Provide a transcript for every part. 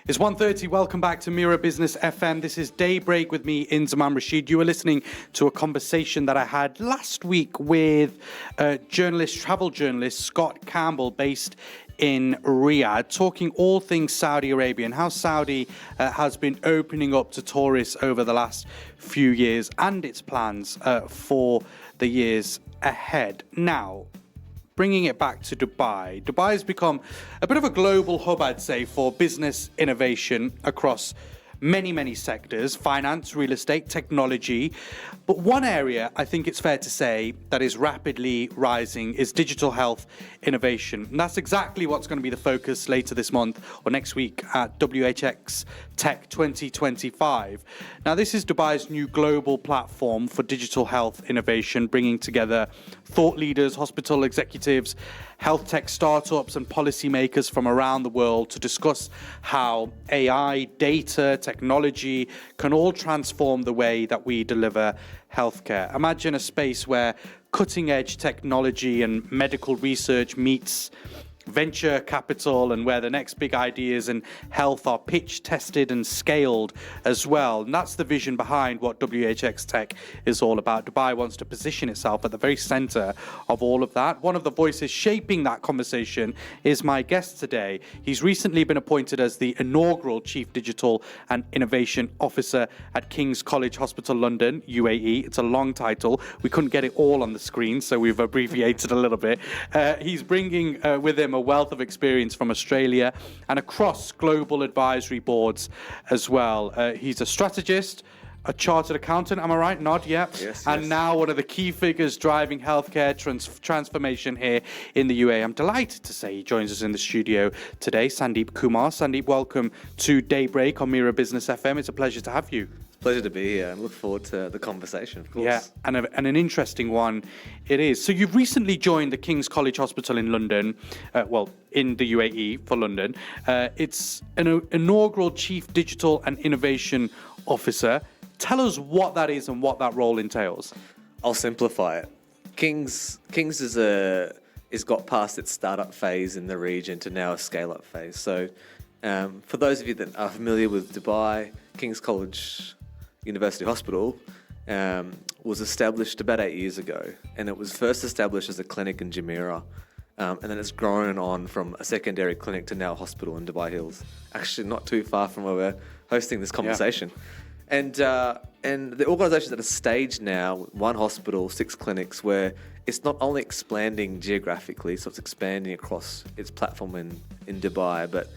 It's 1:30. Welcome back to Mira Business FM. This is Daybreak with me, Inzamam Rashid. You were listening to a conversation that I had last week with travel journalist Scott Campbell, based in Riyadh, talking all things Saudi Arabia and how Saudi has been opening up to tourists over the last few years and its plans for the years ahead. Now, bringing it back to Dubai. Dubai has become a bit of a global hub, I'd say, for business innovation across many sectors: finance, real estate, technology. But one area I think it's fair to say that is rapidly rising is digital health innovation. And that's exactly what's going to be the focus later this month or next week at WHX Tech 2025. Now, this is Dubai's new global platform for digital health innovation, bringing together thought leaders, hospital executives, health tech startups and policymakers from around the world to discuss how AI, data, technology can all transform the way that we deliver healthcare. Imagine a space where cutting-edge technology and medical research meets venture capital, and where the next big ideas in health are pitched, tested and scaled as well. And that's the vision behind what WHX Tech is all about. Dubai wants to position itself at the very center of all of that. One of the voices shaping that conversation is my guest today. He's recently been appointed as the inaugural Chief Digital and Innovation Officer at King's College Hospital London, UAE. It's a long title. We couldn't get it all on the screen, so we've abbreviated a little bit. He's bringing with him a wealth of experience from Australia and across global advisory boards as well. He's a strategist, a chartered accountant, am I right? Nod, yeah. Yes. And now one of the key figures driving healthcare transformation here in the UAE. I'm delighted to say he joins us in the studio today, Sandeep Kumar. Sandeep, welcome to Daybreak on Mira Business FM. It's a pleasure to have you. Pleasure to be here and look forward to the conversation, of course. Yeah, and an interesting one it is. So you've recently joined the King's College Hospital in London, in the UAE for London. It's an inaugural Chief Digital and Innovation Officer. Tell us what that is and what that role entails. I'll simplify it. King's is got past its startup phase in the region to now a scale-up phase. So for those of you that are familiar with Dubai, King's College University Hospital was established about 8 years ago, and it was first established as a clinic in Mira, and then it's grown on from a secondary clinic to now a hospital in Dubai Hills, actually not too far from where we're hosting this conversation. Yeah. And the organisation's at a stage now, 1 hospital, 6 clinics, where it's not only expanding geographically, so it's expanding across its platform in Dubai, but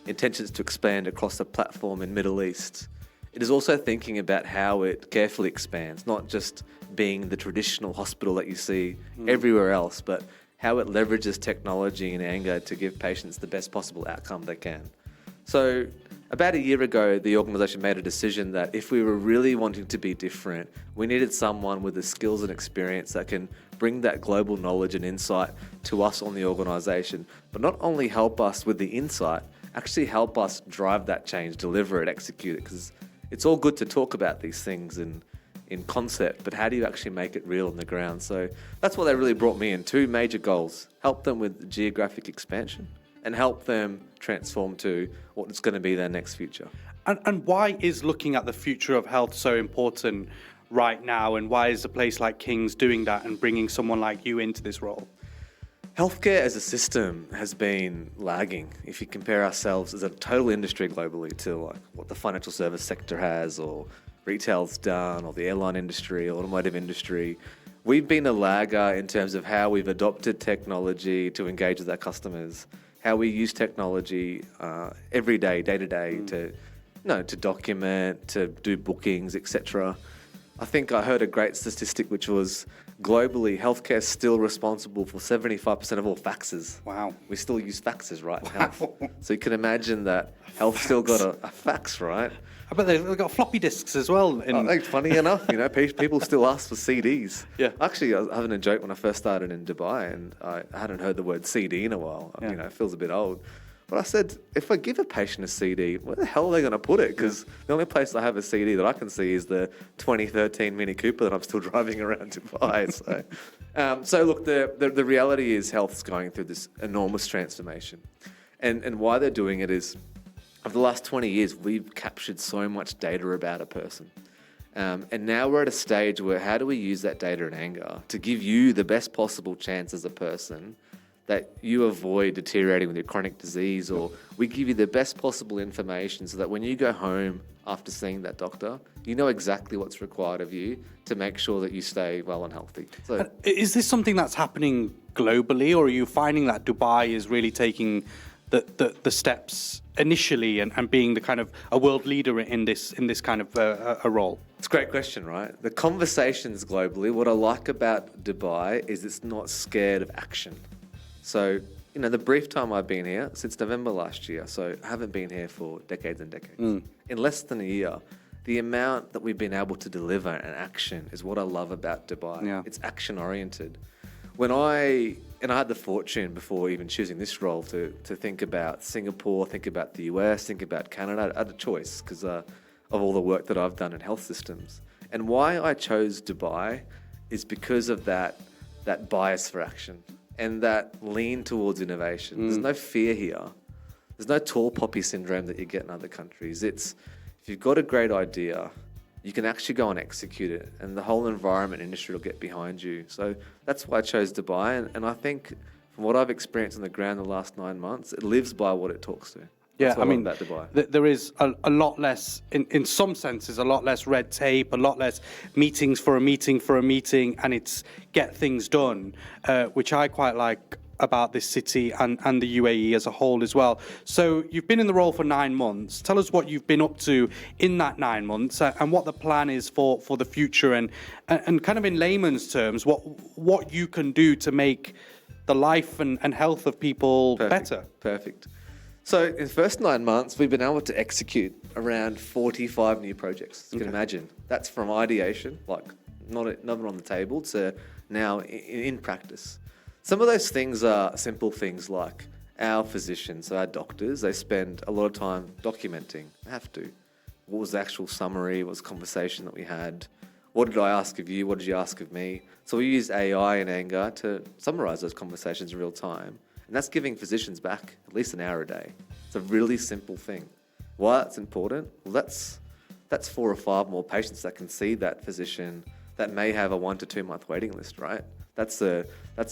intentions to expand across the platform in Middle East. It is also thinking about how it carefully expands, not just being the traditional hospital that you see everywhere else, but how it leverages technology and anger to give patients the best possible outcome they can. So about a year ago, the organisation made a decision that if we were really wanting to be different, we needed someone with the skills and experience that can bring that global knowledge and insight to us on the organisation, but not only help us with the insight, actually help us drive that change, deliver it, execute it, because it's all good to talk about these things in concept, but how do you actually make it real on the ground? So that's what they really brought me in. 2 major goals: help them with geographic expansion and help them transform to what is going to be their next future. And why is looking at the future of health so important right now, and why is a place like King's doing that and bringing someone like you into this role? Healthcare as a system has been lagging. If you compare ourselves as a total industry globally to like what the financial service sector has, or retail's done, or the airline industry, automotive industry, we've been a lagger in terms of how we've adopted technology to engage with our customers, how we use technology every day, day to day, to document, to do bookings, etc. I think I heard a great statistic, which was globally, healthcare is still responsible for 75% of all faxes. Wow. We still use faxes, right, in health. So you can imagine that health still got a fax, right? I bet they've got floppy disks as well. Funny enough, people still ask for CDs. Yeah. Actually, I was having a joke when I first started in Dubai, and I hadn't heard the word CD in a while. Yeah. It feels a bit old. But I said, if I give a patient a CD, where the hell are they going to put it? Because the only place I have a CD that I can see is the 2013 Mini Cooper that I'm still driving around Dubai. So look, the reality is health's going through this enormous transformation. And why they're doing it is over the last 20 years, we've captured so much data about a person. And now we're at a stage where how do we use that data in anger to give you the best possible chance as a person that you avoid deteriorating with your chronic disease, or we give you the best possible information so that when you go home after seeing that doctor, you know exactly what's required of you to make sure that you stay well and healthy. So, is this something that's happening globally, or are you finding that Dubai is really taking the steps initially and being the kind of a world leader in this kind of a role? It's a great question, right? The conversations globally, what I like about Dubai is it's not scared of action. So, the brief time I've been here, since November last year, so I haven't been here for decades and decades. In less than a year, the amount that we've been able to deliver and action is what I love about Dubai. Yeah. It's action-oriented. I had the fortune before even choosing this role to think about Singapore, think about the US, think about Canada. I had a choice because of all the work that I've done in health systems. And why I chose Dubai is because of that bias for action and that lean towards innovation. There's no fear here. There's no tall poppy syndrome that you get in other countries. It's, if you've got a great idea, you can actually go and execute it, and the whole environment industry will get behind you. So that's why I chose Dubai, and I think from what I've experienced on the ground the last 9 months, it lives by what it talks to. Yeah, I mean, about Dubai. There is a lot less, in some senses, a lot less red tape, a lot less meetings for a meeting, and it's get things done, which I quite like about this city and the UAE as a whole as well. So you've been in the role for 9 months. Tell us what you've been up to in that 9 months and what the plan is for the future, and kind of in layman's terms, what you can do to make the life and health of people better. Perfect. So in the first 9 months, we've been able to execute around 45 new projects. You can imagine. That's from ideation, like not on the table, to now in practice. Some of those things are simple things like our physicians, so our doctors, they spend a lot of time documenting. They have to. What was the actual summary? What was the conversation that we had? What did I ask of you? What did you ask of me? So we use AI and Anger to summarize those conversations in real time. And that's giving physicians back at least an hour a day. It's a really simple thing. Why that's important? Well, that's 4 or 5 more patients that can see that physician that may have a 1 to 2 month waiting list, right? That's a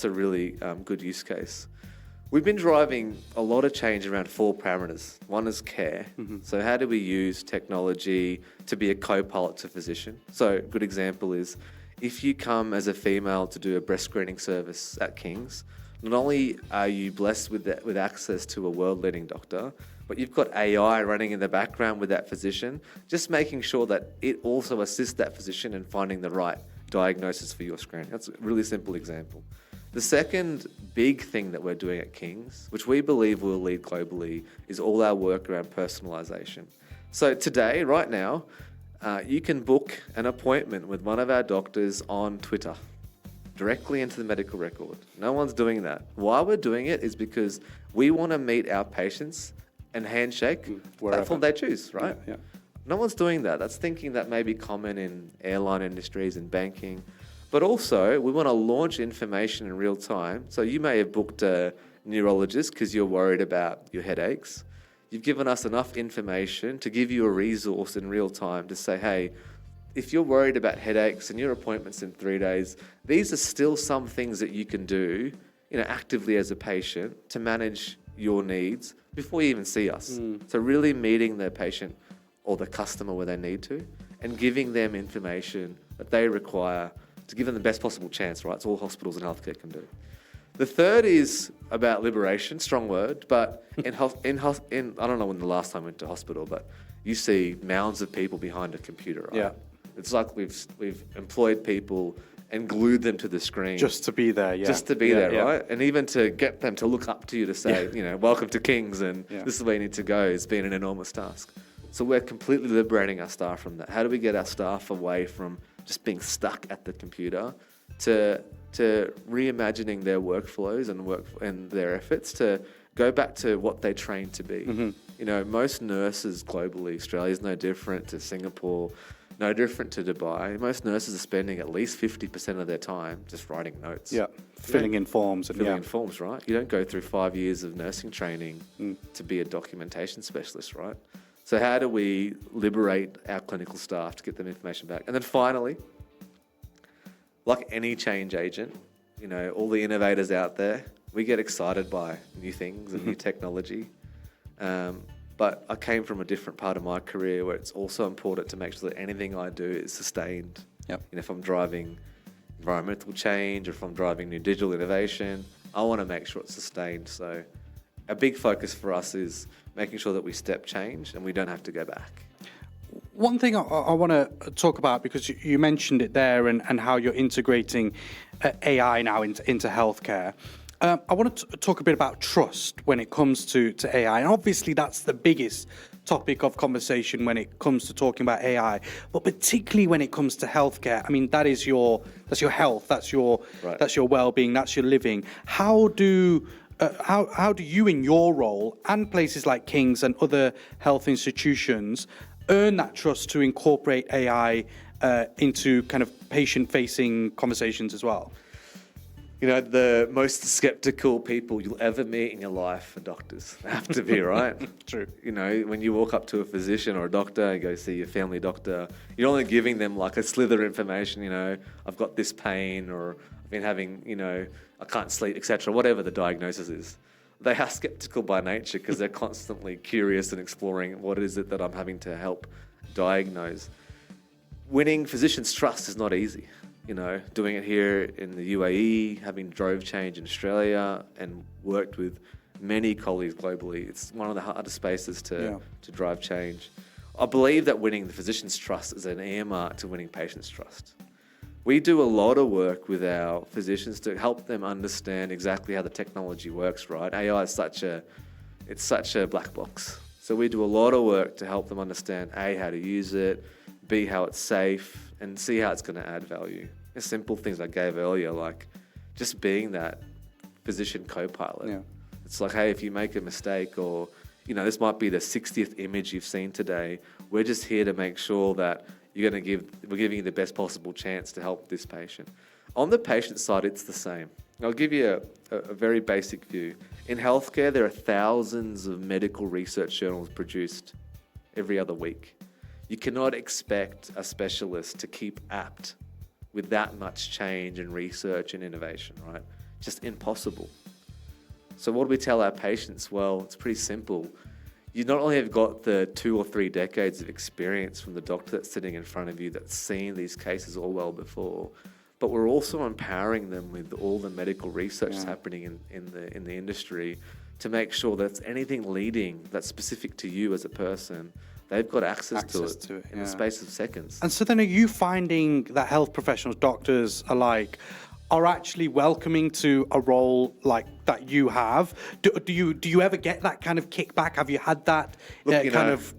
really good use case. We've been driving a lot of change around 4 parameters. One is care. So how do we use technology to be a co-pilot to physician? So a good example is if you come as a female to do a breast screening service at King's, not only are you blessed with access to a world-leading doctor, but you've got AI running in the background with that physician, just making sure that it also assists that physician in finding the right diagnosis for your screening. That's a really simple example. The second big thing that we're doing at King's, which we believe will lead globally, is all our work around personalisation. So today, right now, you can book an appointment with one of our doctors on Twitter, directly into the medical record. No one's doing that. Why we're doing it is because we want to meet our patients and handshake platform they choose, right? Yeah. No one's doing that. That's thinking that may be common in airline industries and banking. But also, we want to launch information in real time. So you may have booked a neurologist because you're worried about your headaches. You've given us enough information to give you a resource in real time to say, hey, if you're worried about headaches and your appointment's in 3 days, these are still some things that you can do, actively as a patient to manage your needs before you even see us. So really meeting the patient or the customer where they need to and giving them information that they require to give them the best possible chance, right? It's all hospitals and healthcare can do. The third is about liberation, strong word, but I don't know when the last time I went to hospital, but you see mounds of people behind a computer, right? Yeah. It's like we've employed people and glued them to the screen. Just to be there, yeah. Just to be there, right? And even to get them to look up to you to say, welcome to King's and this is where you need to go has been an enormous task. So we're completely liberating our staff from that. How do we get our staff away from just being stuck at the computer to reimagining their workflows and their efforts to go back to what they trained to be? Most nurses globally, Australia's no different to Singapore, no different to Dubai. Most nurses are spending at least 50% of their time just writing notes. Yeah, filling in forms. And Filling in forms, right? You don't go through 5 years of nursing training to be a documentation specialist, right? So how do we liberate our clinical staff to get them information back? And then finally, like any change agent, you know, all the innovators out there, we get excited by new things and new technology. But I came from a different part of my career where it's also important to make sure that anything I do is sustained. Yep. You know, if I'm driving environmental change or if I'm driving new digital innovation, I want to make sure it's sustained. So a big focus for us is making sure that we step change and we don't have to go back. One thing I want to talk about, because you mentioned it there and how you're integrating AI now into healthcare. I want to talk a bit about trust when it comes to AI. And obviously, that's the biggest topic of conversation when it comes to talking about AI. But particularly when it comes to healthcare, I mean, that's your health, that's your well-being, that's your living. How do you, in your role and places like King's and other health institutions, earn that trust to incorporate AI into kind of patient-facing conversations as well? You know, the most skeptical people you'll ever meet in your life are doctors. They have to be, right? True. You know, when you walk up to a physician or a doctor and go see your family doctor, you're only giving them like a slither of information, you know, I've got this pain or I've been having, you know, I can't sleep, etc., whatever the diagnosis is. They are skeptical by nature because they're constantly curious and exploring what is it that I'm having to help diagnose. Winning physicians' trust is not easy. You know, doing it here in the UAE, having drove change in Australia and worked with many colleagues globally, it's one of the hardest spaces to drive change. I believe that winning the physician's trust is an earmark to winning patients' trust. We do a lot of work with our physicians to help them understand exactly how the technology works, right? AI is such a black box. So we do a lot of work to help them understand, A, how to use it, B, how it's safe, and see how it's going to add value. The simple things I gave earlier, like just being that physician co-pilot. Yeah. It's like, hey, if you make a mistake or, you know, this might be the 60th image you've seen today, we're just here to make sure that we're giving you the best possible chance to help this patient. On the patient side, it's the same. I'll give you a very basic view. In healthcare, there are thousands of medical research journals produced every other week. You cannot expect a specialist to keep apt with that much change and research and innovation, right? Just impossible. So what do we tell our patients? Well, it's pretty simple. You not only have got the 2 or 3 decades of experience from the doctor that's sitting in front of you that's seen these cases all well before, but we're also empowering them with all the medical research that's happening in the industry to make sure that anything leading that's specific to you as a person, they've got access to it in the space of seconds. And so then are you finding that health professionals, doctors alike, are actually welcoming to a role like that you have? Do you ever get that kind of kickback? Have you had that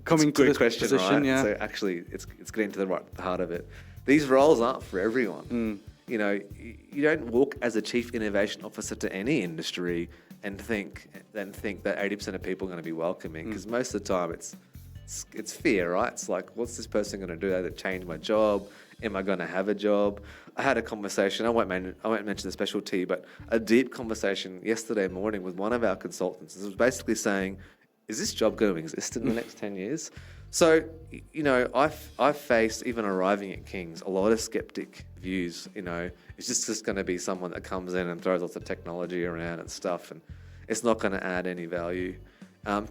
coming to this question, position? Right? Yeah. So actually, it's getting to the heart of it. These roles aren't for everyone. You know, you don't walk as a chief innovation officer to any industry and think that 80% of people are going to be welcoming, because most of the time it's fear, right? It's like, what's this person going to do? They change my job? Am I going to have a job? I had a conversation, I won't mention the specialty, but a deep conversation yesterday morning with one of our consultants. It was basically saying, is this job going to exist in the next 10 years? So, you know, I've faced, even arriving at King's, a lot of skeptic views. You know, it's just going to be someone that comes in and throws lots of technology around and stuff, and it's not going to add any value.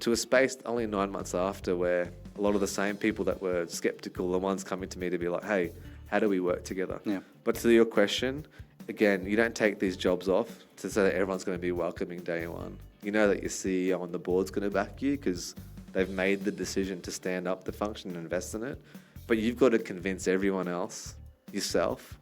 To a space only 9 months after, where a lot of the same people that were skeptical, the ones coming to me to be like, hey, how do we work together? Yeah. But to your question, again, you don't take these jobs off to say that everyone's going to be welcoming day one. You know that your CEO on the board's going to back you because they've made the decision to stand up the function and invest in it. But you've got to convince everyone else, yourself,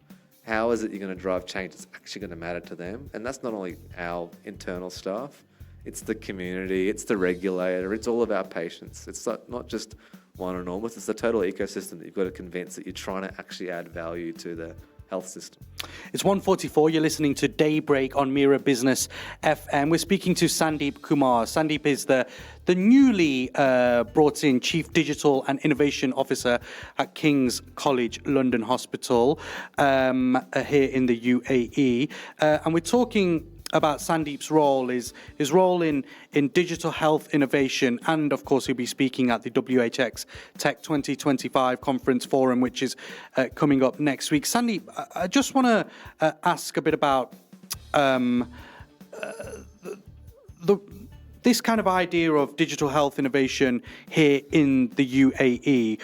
how is it you're going to drive change that's actually going to matter to them? And that's not only our internal staff, it's the community, it's the regulator, it's all of our patients. It's not just one enormous, it's the total ecosystem that you've got to convince that you're trying to actually add value to the health system. It's 1:44. You're listening to Daybreak on Mira Business FM. We're speaking to Sandeep Kumar. Sandeep is the newly brought in Chief Digital and Innovation Officer at King's College London Hospital here in the UAE. And we're talking about Sandeep's role, his role in digital health innovation, and of course he'll be speaking at the WHX Tech 2025 conference forum, which is coming up next week. Sandeep, I just want to ask a bit about this kind of idea of digital health innovation here in the UAE.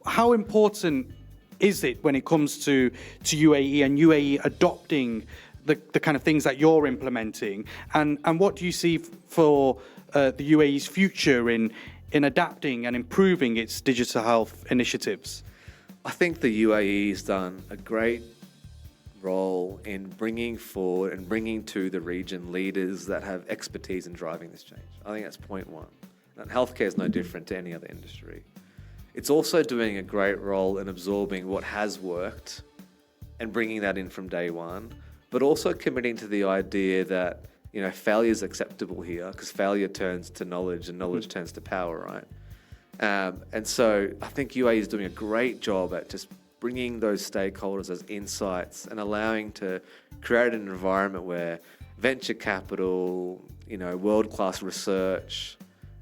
How important is it when it comes to UAE and UAE adopting the kind of things that you're implementing, and what do you see for the UAE's future in adapting and improving its digital health initiatives? I think the UAE has done a great role in bringing forward and bringing to the region leaders that have expertise in driving this change. I think that's point one. And healthcare is no different to any other industry. It's also doing a great role in absorbing what has worked and bringing that in from day one, but also committing to the idea that, failure is acceptable here, because failure turns to knowledge and knowledge turns to power, right? And so I think UAE is doing a great job at just bringing those stakeholders as insights and allowing to create an environment where venture capital, world-class research,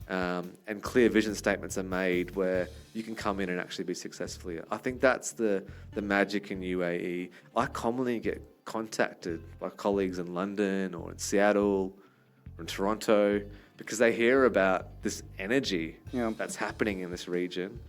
and clear vision statements are made where you can come in and actually be successful here. I think that's the magic in UAE. I commonly get contacted by colleagues in London or in Seattle or in Toronto because they hear about this energy that's happening in this region.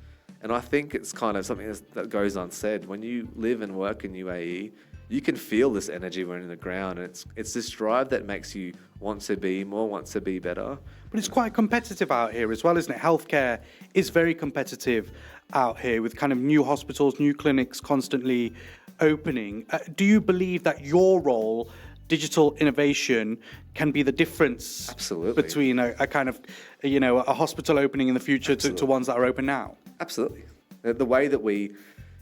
And I think it's kind of something that goes unsaid. When you live and work in UAE, you can feel this energy when in the ground. And it's this drive that makes you want to be more, want to be better. But it's quite competitive out here as well, isn't it? Healthcare is very competitive out here with kind of new hospitals, new clinics constantly opening. Do you believe that your role, digital innovation, can be the difference Absolutely. Between a kind of, a hospital opening in the future to ones that are open now? Absolutely. The way that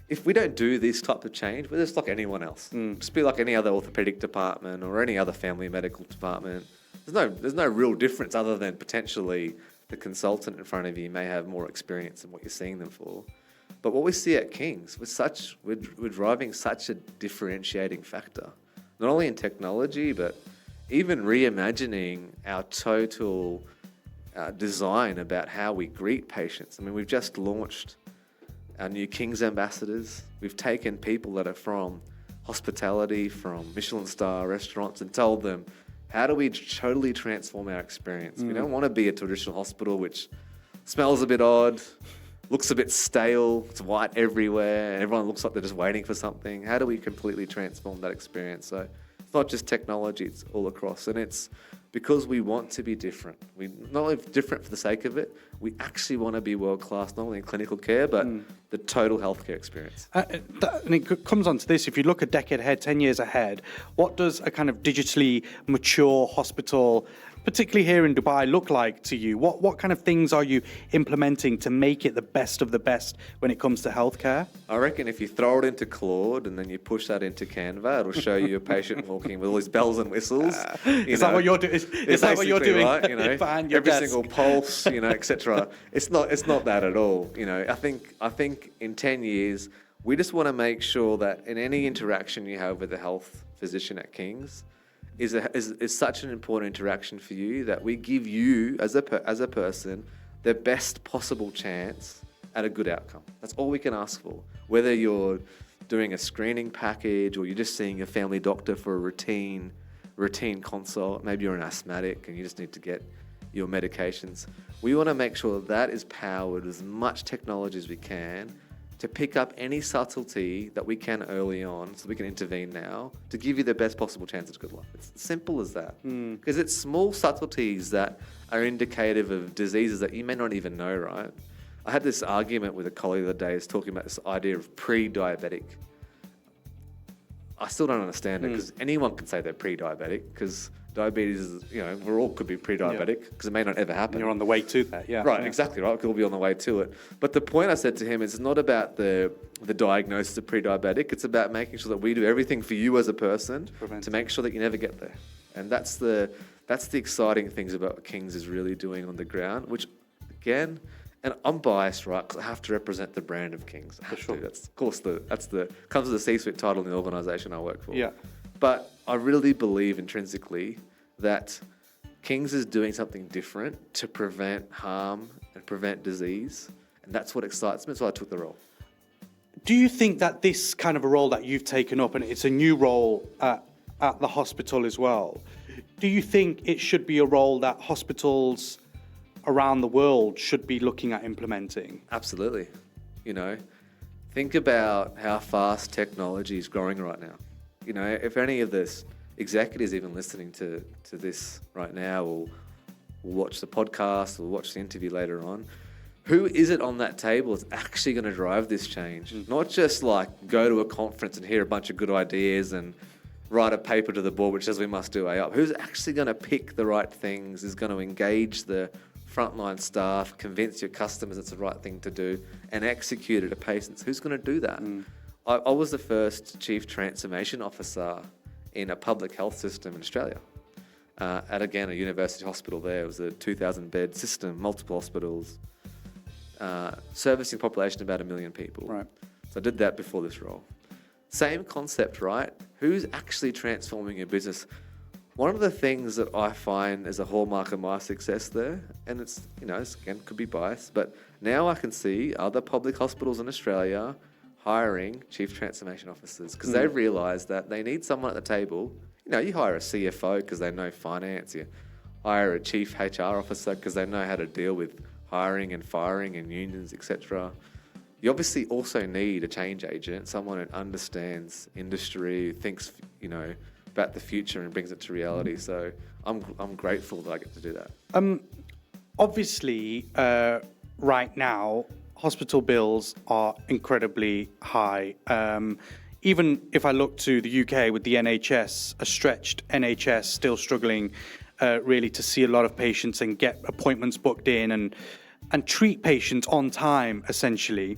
if we don't do this type of change, we're just like anyone else. Just be like any other orthopedic department or any other family medical department. There's no real difference other than potentially the consultant in front of you may have more experience than what you're seeing them for. But what we see at King's, we're driving such a differentiating factor, not only in technology, but even reimagining our total design about how we greet patients. I mean, we've just launched our new King's ambassadors. We've taken people that are from hospitality, from Michelin star restaurants, and told them, how do we totally transform our experience? We don't want to be a traditional hospital which smells a bit odd, looks a bit stale, it's white everywhere, and everyone looks like they're just waiting for something. How do we completely transform that experience? So it's not just technology, it's all across. And it's because we want to be different. We not only different for the sake of it, we actually want to be world-class, not only in clinical care, but the total healthcare experience. And it comes on to this, if you look a decade ahead, 10 years ahead, what does a kind of digitally mature hospital, particularly here in Dubai, look like to you? What kind of things are you implementing to make it the best of the best when it comes to healthcare? I reckon if you throw it into Claude and then you push that into Canva, it'll show you a patient walking with all these bells and whistles. Is that what you're doing? Is that what you're doing? Right, behind your every desk? single pulse, etc. It's not that at all. I think in 10 years, we just want to make sure that in any interaction you have with a health physician at King's, is such an important interaction for you that we give you as a person the best possible chance at a good outcome. That's all we can ask for. Whether you're doing a screening package or you're just seeing a family doctor for a routine consult, maybe you're an asthmatic and you just need to get your medications. We want to make sure that is powered with as much technology as we can to pick up any subtlety that we can early on so we can intervene now to give you the best possible chance at good life. It's simple as that. Because it's small subtleties that are indicative of diseases that you may not even know, right? I had this argument with a colleague the other day, talking about this idea of pre-diabetic. I still don't understand it because anyone can say they're pre-diabetic because Diabetes is, we all could be pre-diabetic because it may not ever happen. And you're on the way to that, yeah. Right, yeah. exactly right. We'll be on the way to it. But the point I said to him is it's not about the diagnosis of pre-diabetic. It's about making sure that we do everything for you as a person to make sure that you never get there. And that's the exciting things about what Kings is really doing on the ground, which, again, and I'm biased, right? Because I have to represent the brand of Kings. For sure. That's, of course, comes with the C-suite title in the organisation I work for. Yeah. But I really believe intrinsically that Kings is doing something different to prevent harm and prevent disease. And that's what excites me. That's why I took the role. Do you think that this kind of a role that you've taken up, and it's a new role at the hospital as well, do you think it should be a role that hospitals around the world should be looking at implementing? Absolutely. Think about how fast technology is growing right now. If any of this executives even listening to this right now will watch the podcast or watch the interview later on, who is it on that table that's actually going to drive this change? Not just like go to a conference and hear a bunch of good ideas and write a paper to the board which says we must do AI. Who's actually going to pick the right things, is going to engage the frontline staff, convince your customers it's the right thing to do, and execute it at pace? Who's going to do that? I was the first chief transformation officer in a public health system in Australia. At, again, a university hospital there. It was a 2,000-bed system, multiple hospitals, servicing a population of about 1 million people. Right. So I did that before this role. Same concept, right? Who's actually transforming your business? One of the things that I find as a hallmark of my success there, and it's again, could be biased, but now I can see other public hospitals in Australia hiring chief transformation officers because they've realised that they need someone at the table. You hire a CFO because they know finance. You hire a chief HR officer because they know how to deal with hiring and firing and unions, etc. You obviously also need a change agent, someone who understands industry, thinks, about the future and brings it to reality. So I'm grateful that I get to do that. Obviously, right now, hospital bills are incredibly high. Even if I look to the UK with the NHS, a stretched NHS still struggling really to see a lot of patients and get appointments booked in and treat patients on time, essentially.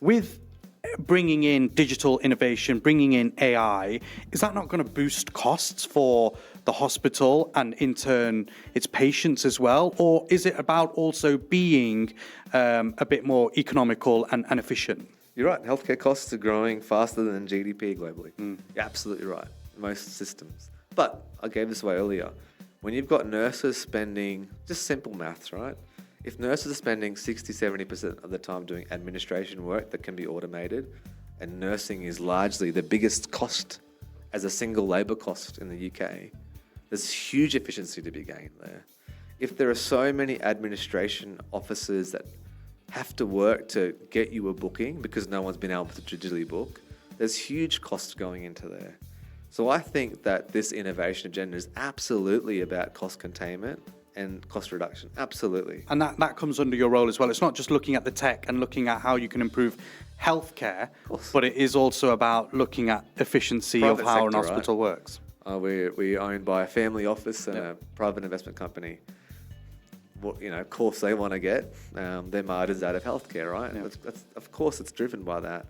With bringing in digital innovation, bringing in AI, is that not going to boost costs for the hospital and in turn its patients as well? Or is it about also being a bit more economical and efficient? You're right. Healthcare costs are growing faster than GDP globally. You're absolutely right. Most systems. But I gave this away earlier. When you've got nurses spending, just simple maths, right? If nurses are spending 60, 70% of the time doing administration work that can be automated, and nursing is largely the biggest cost as a single labour cost in the UK, there's huge efficiency to be gained there. If there are so many administration officers that have to work to get you a booking because no one's been able to digitally book, there's huge costs going into there. So I think that this innovation agenda is absolutely about cost containment and cost reduction. Absolutely. And that comes under your role as well. It's not just looking at the tech and looking at how you can improve healthcare, but it is also about looking at efficiency Private of how an sector, hospital works. We're owned by a family office and a private investment company. Of course they want to get their margins out of healthcare, right? Yeah. That's, of course it's driven by that.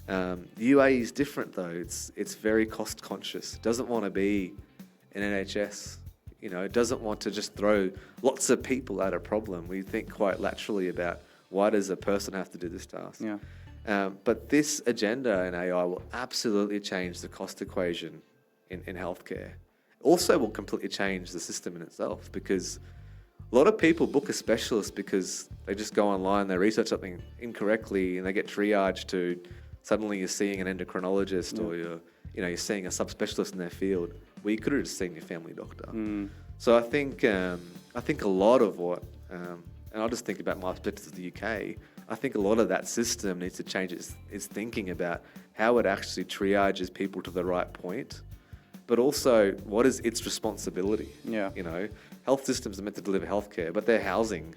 UAE is different though. It's very cost conscious. It doesn't want to be an NHS. It doesn't want to just throw lots of people at a problem. We think quite laterally about why does a person have to do this task? Yeah. But this agenda in AI will absolutely change the cost equation in healthcare. Also will completely change the system in itself because a lot of people book a specialist because they just go online, they research something incorrectly and they get triaged to suddenly you're seeing an endocrinologist or you're seeing a subspecialist in their field. Well, you could have just seen your family doctor. So I think a lot of what, and I'll just think about my perspective of the UK, I think a lot of that system needs to change its thinking about how it actually triages people to the right point, but also what is its responsibility. Yeah. Health systems are meant to deliver healthcare, but they're housing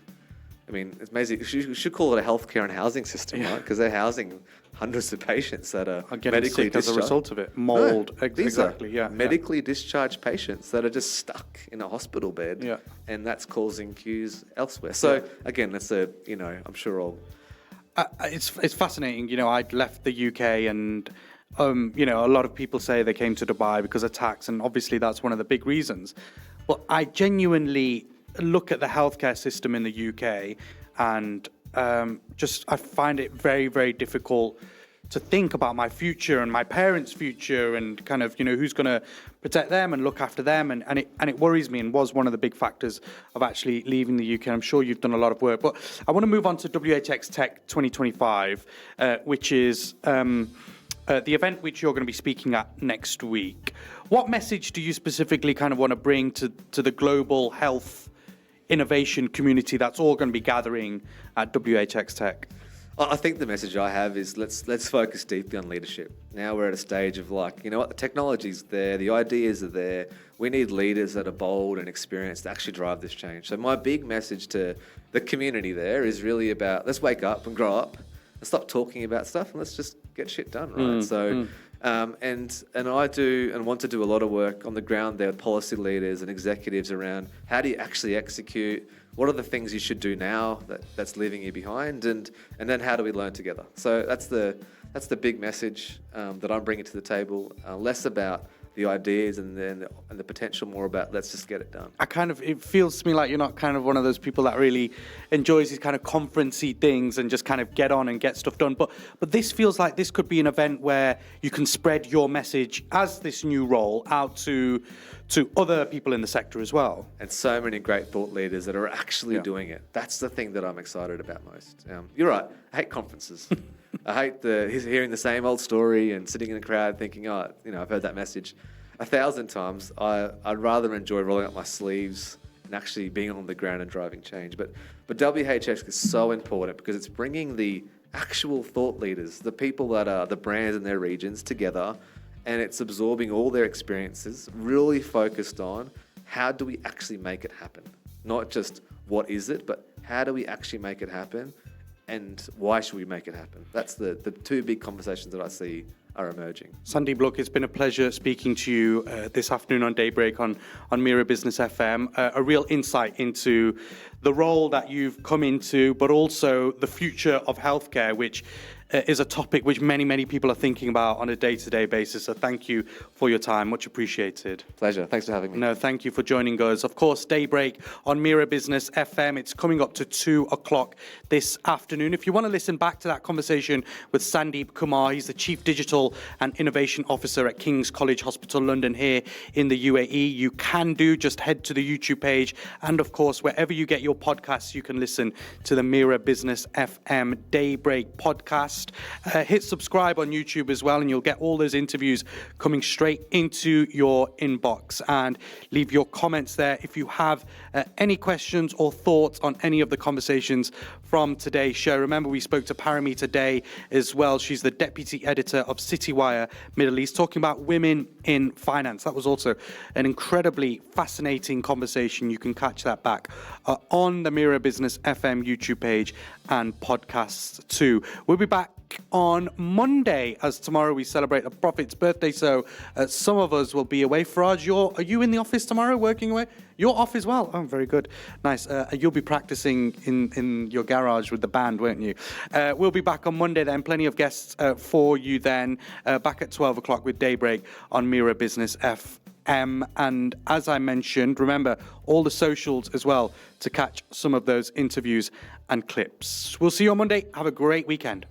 I mean, it's amazing. We should call it a healthcare and housing system, right? Because they're housing hundreds of patients that are getting medically sick as a discharged. result of it. Mold, No, these exactly. are Yeah, medically discharged patients that are just stuck in a hospital bed, Yeah. and that's causing queues elsewhere. So again, that's a I'm sure I'll. It's fascinating. I'd left the UK and, a lot of people say they came to Dubai because of tax, and obviously that's one of the big reasons. But I genuinely look at the healthcare system in the UK and I find it very, very difficult to think about my future and my parents' future and kind of, who's going to protect them and look after them. And it worries me and was one of the big factors of actually leaving the UK. I'm sure you've done a lot of work. But I want to move on to WHX Tech 2025, which is the event which you're going to be speaking at next week. What message do you specifically kind of want to bring to the global health innovation community that's all going to be gathering at WHX Tech? I think the message I have is let's focus deeply on leadership. Now we're at a stage of the technology's there, the ideas are there. We need leaders that are bold and experienced to actually drive this change. So my big message to the community there is really about let's wake up and grow up and stop talking about stuff and let's just get shit done, right? And I do and want to do a lot of work on the ground there with policy leaders and executives around how do you actually execute. What are the things you should do now that's leaving you behind, and then how do we learn together? So that's the big message that I'm bringing to the table. Less about the ideas and the potential, more about let's just get it done. It feels to me like you're not kind of one of those people that really enjoys these kind of conference-y things and just kind of get on and get stuff done. But this feels like this could be an event where you can spread your message as this new role out to other people in the sector as well. And so many great thought leaders that are actually doing it. That's the thing that I'm excited about most. You're right. I hate conferences. I hate hearing the same old story and sitting in a crowd thinking, I've heard that message 1,000 times. I'd rather enjoy rolling up my sleeves and actually being on the ground and driving change. But WHX is so important because it's bringing the actual thought leaders, the people that are the brands in their regions together, and it's absorbing all their experiences, really focused on how do we actually make it happen? Not just what is it, but how do we actually make it happen? And why should we make it happen? That's the two big conversations that I see are emerging. Sandeep, look, it's been a pleasure speaking to you this afternoon on Daybreak on Mira Business FM. A real insight into the role that you've come into, but also the future of healthcare, which is a topic which many, many people are thinking about on a day-to-day basis. So thank you for your time. Much appreciated. Pleasure. Thanks for having me. No, thank you for joining us. Of course, Daybreak on Mira Business FM. It's coming up to 2 o'clock this afternoon. If you want to listen back to that conversation with Sandeep Kumar, he's the Chief Digital and Innovation Officer at King's College Hospital London here in the UAE. You can just head to the YouTube page. And of course, wherever you get your podcasts, you can listen to the Mira Business FM Daybreak podcast. Hit subscribe on YouTube as well, and you'll get all those interviews coming straight into your inbox. And leave your comments there if you have any questions or thoughts on any of the conversations from today's show. Remember, we spoke to Paramita Day as well. She's the Deputy Editor of CityWire Middle East, talking about women in finance. That was also an incredibly fascinating conversation. You can catch that back on the Mira Business FM YouTube page and podcasts too. We'll be back on Monday, as tomorrow we celebrate the Prophet's birthday. So some of us will be away. Faraj, are you in the office tomorrow, working away? You're off as well. Oh, very good. Nice. You'll be practicing in your garage with the band, won't you? We'll be back on Monday then. Plenty of guests for you then. Back at 12 o'clock with Daybreak on Mira Business FM. And as I mentioned, remember all the socials as well to catch some of those interviews and clips. We'll see you on Monday. Have a great weekend.